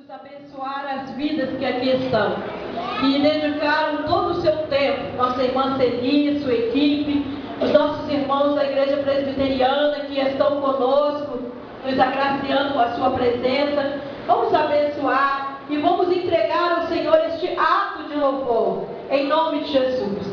Abençoar as vidas que aqui estão, que dedicaram todo o seu tempo, nossa irmã Celi, sua equipe, os nossos irmãos da Igreja Presbiteriana que estão conosco, nos agraciando com a sua presença. Vamos abençoar e vamos entregar ao Senhor este ato de louvor, em nome de Jesus.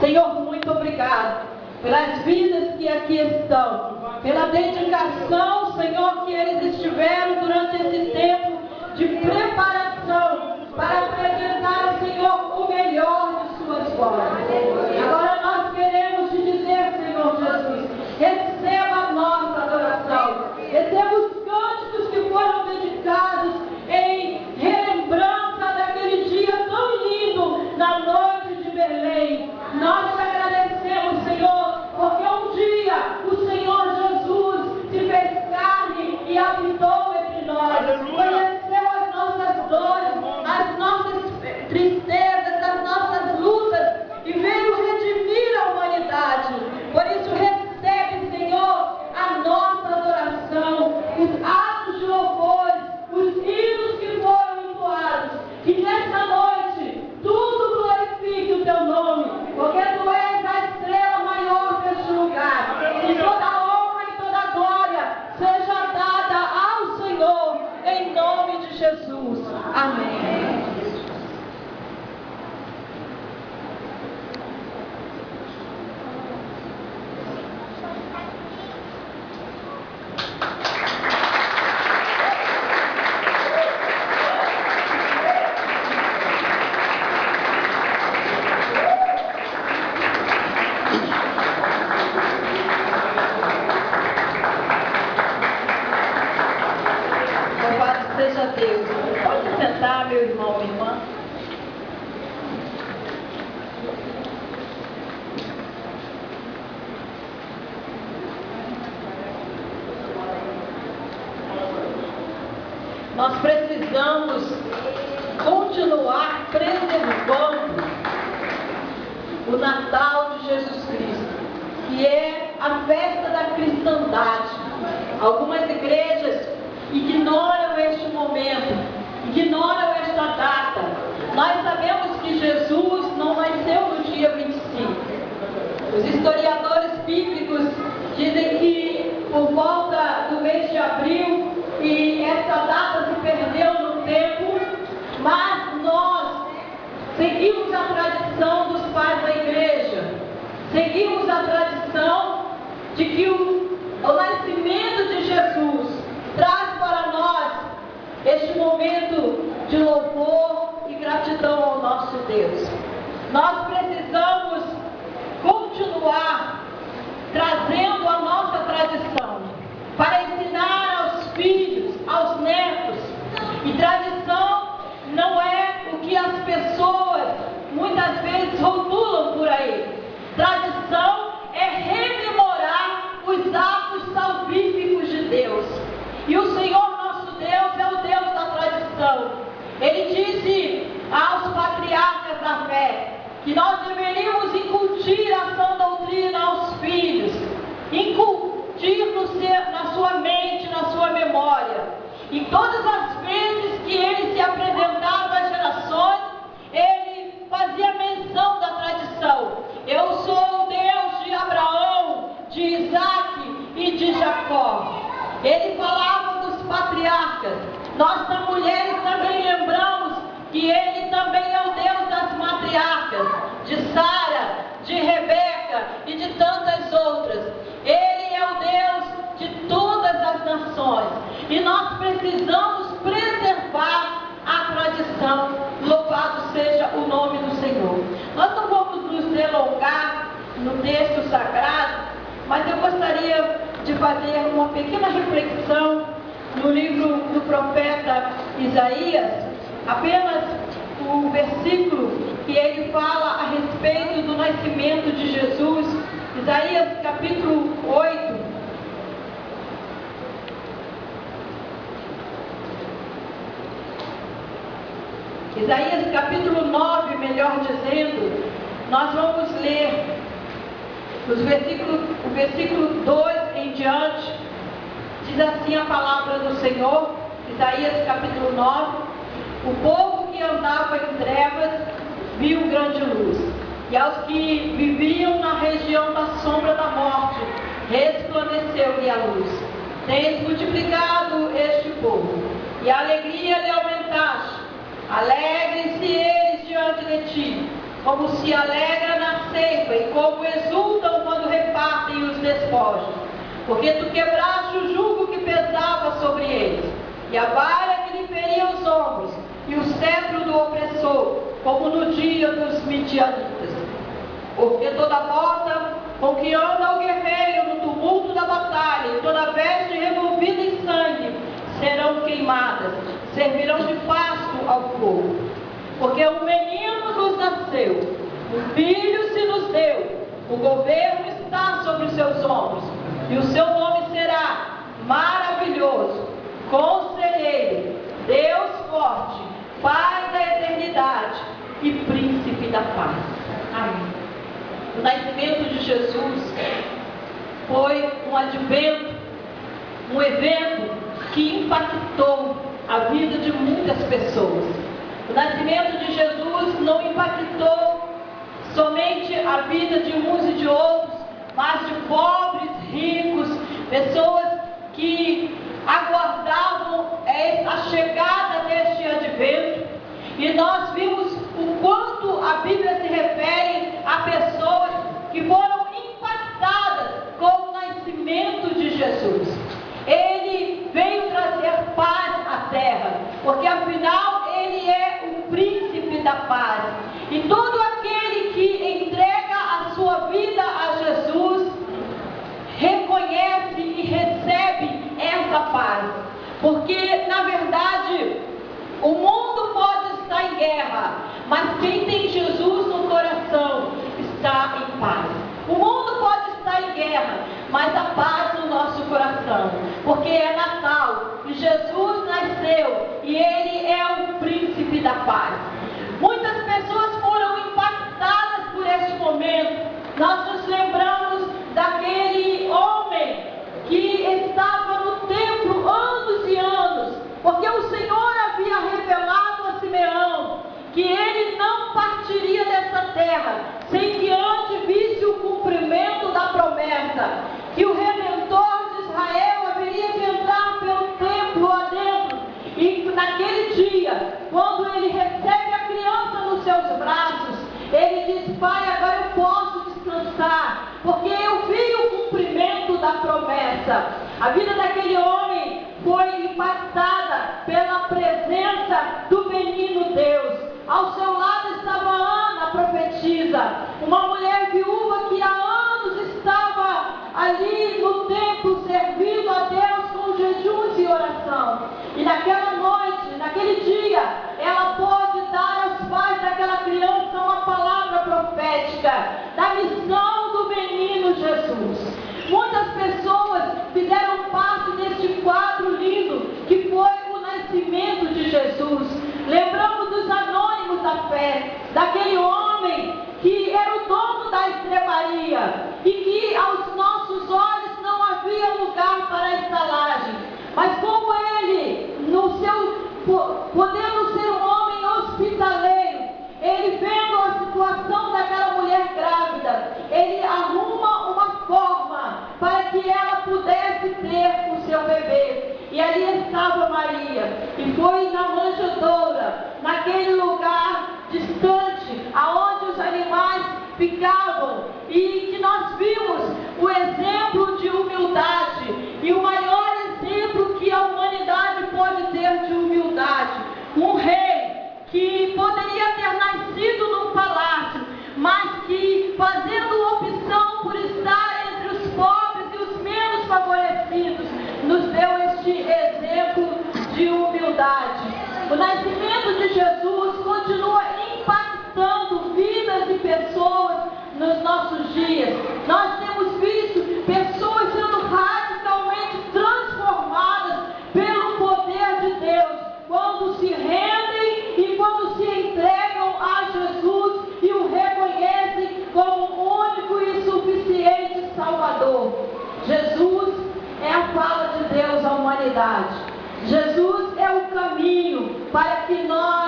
Senhor, muito obrigado pelas vidas que aqui estão, pela dedicação, Senhor, que eles estiveram durante esse tempo de preparação para apresentar ao Senhor o melhor de suas vozes. Agora nós queremos te dizer, Senhor Jesus, receba a nossa adoração, receba os cânticos que foram dedicados em relembrança daquele dia tão lindo na noite de Belém. Nós te agradecemos, Senhor, porque um dia o Senhor Jesus se fez carne e habitou entre nós. Conheceu as nossas dores, as nossas tristezas, as nossas lutas e veio redimir a humanidade. Por isso recebe, Senhor, a nossa adoração, os atos de louvores, os hinos que foram entoados. Que nessa noite tudo glorifique o teu nome, porque tu és a estrela maior deste lugar. E toda honra e toda glória seja dada ao Senhor, em nome de Jesus. Amém. Louvado seja Deus. Pode se sentar, meu irmão, minha irmã. Nós precisamos continuar preservando o Natal de Jesus Cristo, que é a festa da cristandade. Algumas igrejas ignoram este momento, ignoram esta data. Nós sabemos que Jesus não nasceu no dia 25. Os historiadores bíblicos dizem que por volta do mês de abril, e essa data se perdeu no tempo, mas nós seguimos a tradição dos pais da igreja, seguimos a tradição de que o nascimento de Jesus traz para nós este momento de louvor e gratidão ao nosso Deus. Nós precisamos continuar trazendo a nossa tradição para ensinar aos filhos, aos netos. E tradição não é o que as pessoas muitas vezes rotulam por aí. Tradição é rememorar os atos salvíficos de Deus. E o Senhor nosso Deus é o Deus da tradição. Ele disse aos patriarcas da fé que nós deveríamos incutir a sã doutrina aos filhos, incutir na sua mente, na sua memória. E todas as vezes que ele se apresentava às gerações, ele fazia menção da tradição. Eu sou o Deus de Abraão, de Isaac e de Jacó. Ele falava dos patriarcas. Nós, das mulheres, também lembramos que ele também é o Deus das matriarcas, de Sara, de Rebeca e de tantas outras. Ele é o Deus de todas as nações. E nós precisamos preservar a tradição. Louvado seja o nome do Senhor. Nós não vamos nos delongar no texto sagrado, mas eu gostaria de fazer uma pequena reflexão no livro do profeta Isaías, apenas o versículo que ele fala a respeito do nascimento de Jesus. Isaías capítulo 8. Isaías capítulo 9, melhor dizendo, nós vamos ler o versículo 2 em diante. Diz assim a palavra do Senhor, Isaías capítulo 9. O povo que andava em trevas viu grande luz, e aos que viviam na região da sombra da morte, resplandeceu-lhe a luz. Tens multiplicado este povo, e a alegria lhe aumentaste. Alegrem-se eles diante de ti, como se alegra na ceifa, e como exultam quando repartem os despojos. Porque tu quebraste o jugo que pesava sobre eles, e a vara que lhe feria os ombros, e o cetro do opressor, como no dia dos midianitas. Porque toda bota com que anda o guerreiro no tumulto da batalha, e toda veste revolvida em sangue, serão queimadas, servirão de pasto ao fogo. Porque um menino nos nasceu, um filho se nos deu, o governo está sobre os seus ombros, e o seu nome será Maravilhoso, Conselheiro, Deus Forte, Pai da Eternidade e Príncipe da Paz. Amém. O nascimento de Jesus foi um advento, um evento que impactou a vida de muitas pessoas. O nascimento de Jesus não impactou somente a vida de uns e de outros, mas de pobres, ricos, pessoas que aguardavam a chegada deste advento. E nós vimos o quanto a Bíblia se refere a pessoas que foram impactadas com o nascimento de Jesus. Ele veio trazer paz à terra, porque afinal ele é o príncipe da paz. E todo aquele que entrega a sua vida a Jesus reconhece e recebe essa paz, porque na verdade o mundo pode estar em guerra, mas quem tem Jesus no coração está em paz. O mundo pode estar em guerra, mas a paz no nosso coração, porque é Natal e Jesus nasceu e ele é o príncipe da paz. Muitas pessoas foram impactadas por este momento. Nós nos lembramos daquele homem que estava no templo anos e anos, porque o Senhor havia revelado a Simeão que ele não partiria dessa terra sem que antes visse o cumprimento da promessa, que o Redentor de Israel haveria de entrar pelo templo adentro. E naquele dia, quando ele recebe a criança nos seus braços, ele diz: Pai, agora eu posso descansar, porque eu vi o cumprimento da promessa. A vida daquele homem foi impactada pela presença do menino Deus. Ao seu lado estava Ana, a profetisa, uma mulher viúva que há anos estava ali no templo servindo a Deus com jejuns e oração. E naquela noite, naquele dia, ela pôde dar aos pais daquela criança uma palavra profética da missão do menino Jesus. Muitas pessoas fizeram parte deste quadro lindo que foi o nascimento de Jesus. Lembramos dos anônimos da fé, daquele homem que era o dono da estrebaria e que aos nossos olhos não havia lugar para a estalagem. Mas como ele, podendo ser um homem hospitaleiro, ele vendo a situação daquela mulher grávida, ele arruma uma forma para que ela pudesse ter o seu bebê. E ali estava Maria, e foi na manjedoura, naquele lugar distante, aonde os animais ficavam, e que nós vimos o exemplo de humildade, e o maior exemplo que a humanidade pode ter de humildade. Um rei que poderia ter nascido num palácio, mas que, fazendo opção por estar entre os pobres e os menos favorecidos, nos deu este exemplo de humildade. O nascimento de Jesus continua impactando vidas e pessoas nos nossos dias. Nós temos visto pessoas sendo radicalmente transformadas pelo poder de Deus, quando se rendem e quando se entregam a Jesus e o reconhecem como o único e suficiente Salvador. Jesus é a fala de Deus à humanidade. Jesus é o caminho para que nós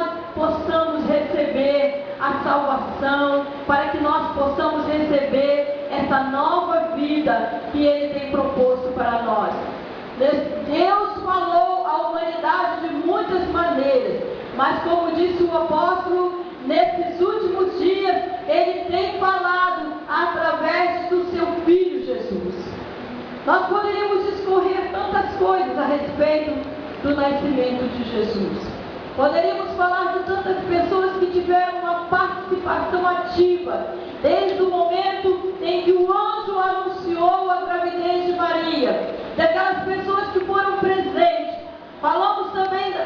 a salvação, para que nós possamos receber essa nova vida que Ele tem proposto para nós. Deus falou à humanidade de muitas maneiras, mas como disse o apóstolo, nesses últimos dias, Ele tem falado através do seu Filho Jesus. Nós poderíamos discorrer tantas coisas a respeito do nascimento de Jesus. Poderíamos falar de tantas pessoas que tiveram uma participação ativa, desde o momento em que o anjo anunciou a gravidez de Maria, daquelas pessoas que foram presentes.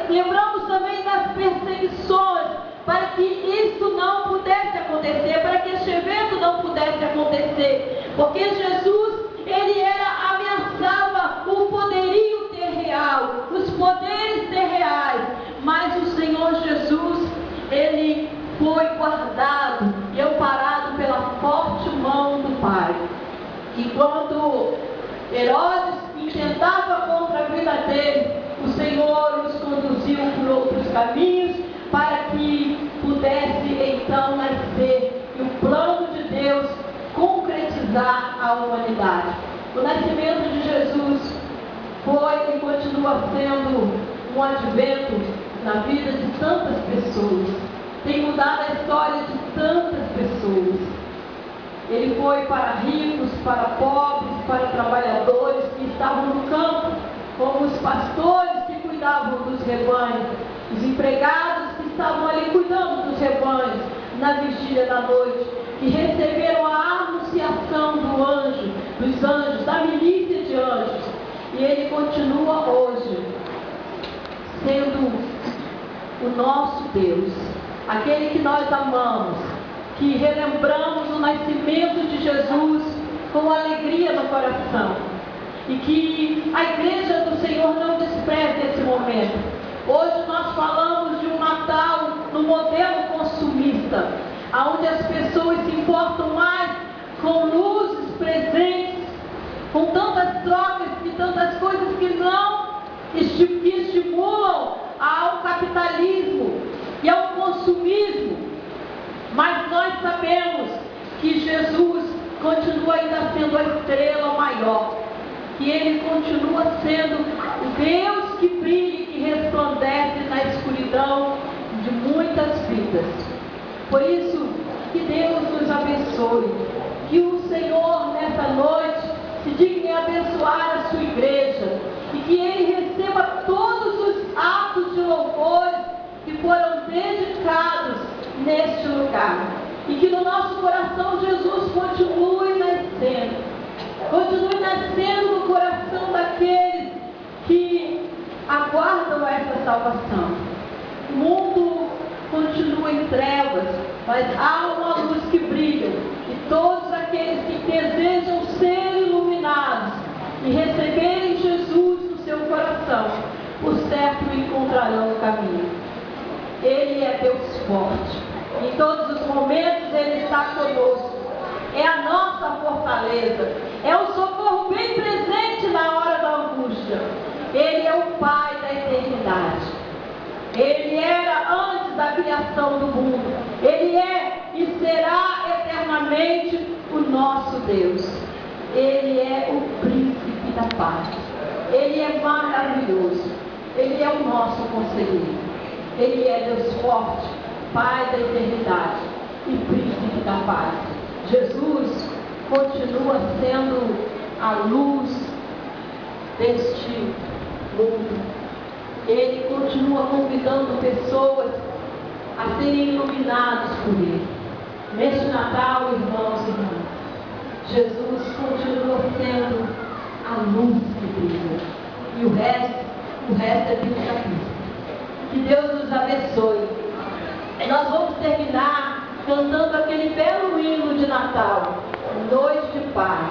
Lembramos também das perseguições, para que isso não pudesse acontecer, para que este evento não pudesse acontecer, porque Jesus, Ele ameaçava o poderio terreal, os poderes terreais, mas o Senhor Jesus, Ele foi guardado e amparado pela forte mão do Pai. Enquanto Herodes intentava contra a vida dele, o Senhor os conduziu por outros caminhos, para que pudesse então nascer e o plano de Deus concretizar a humanidade. O nascimento de Jesus foi e continua sendo um advento na vida de tantas pessoas. Tem mudado a história de tantas pessoas. Ele foi para ricos, para pobres, para trabalhadores que estavam no campo, como os pastores que cuidavam dos rebanhos, os empregados que estavam ali cuidando dos rebanhos na vigília da noite, que receberam a anunciação dos anjos, da milícia de anjos. E Ele continua hoje sendo o nosso Deus, aquele que nós amamos, que relembramos o nascimento de Jesus com alegria no coração, e que a igreja do Senhor não despreze esse momento. Hoje nós falamos de um Natal no modelo consumista, onde as pessoas se importam mais com luzes, presentes, com tantas trocas e tantas coisas que estimulam ao capitalismo e ao consumismo. Mas nós sabemos que Jesus continua ainda sendo a estrela maior, que Ele continua sendo o Deus que brilha e que resplandece na escuridão de muitas vidas. Por isso, que Deus nos abençoe, que o Senhor nessa noite se digne abençoar a sua igreja, e que Ele receba todos os atos de louvor que foram dedicados neste lugar, e que no nosso coração Jesus continue nascendo no coração daqueles que aguardam essa salvação. O mundo continua em trevas, mas há uma luz que brilha, e todos aqueles que desejam ser iluminados e receberem Jesus no seu coração, por certo encontrarão o caminho. Ele é Deus forte, em todos os momentos Ele está conosco, é a nossa fortaleza, é o socorro bem presente na hora da angústia. Ele é o Pai da eternidade, Ele era antes da criação do mundo, Ele é e será eternamente o nosso Deus. Ele é o príncipe da paz, Ele é maravilhoso, Ele é o nosso conselheiro, Ele é Deus forte, Pai da eternidade e príncipe da paz. Jesus continua sendo a luz deste mundo. Ele continua convidando pessoas a serem iluminados por Ele. Neste Natal, irmãos e irmãs, Jesus continua sendo a luz que brilha. E o resto é Bíblia Cristo. Que Deus nos abençoe. E nós vamos terminar cantando aquele belo hino de Natal, Noite de Paz.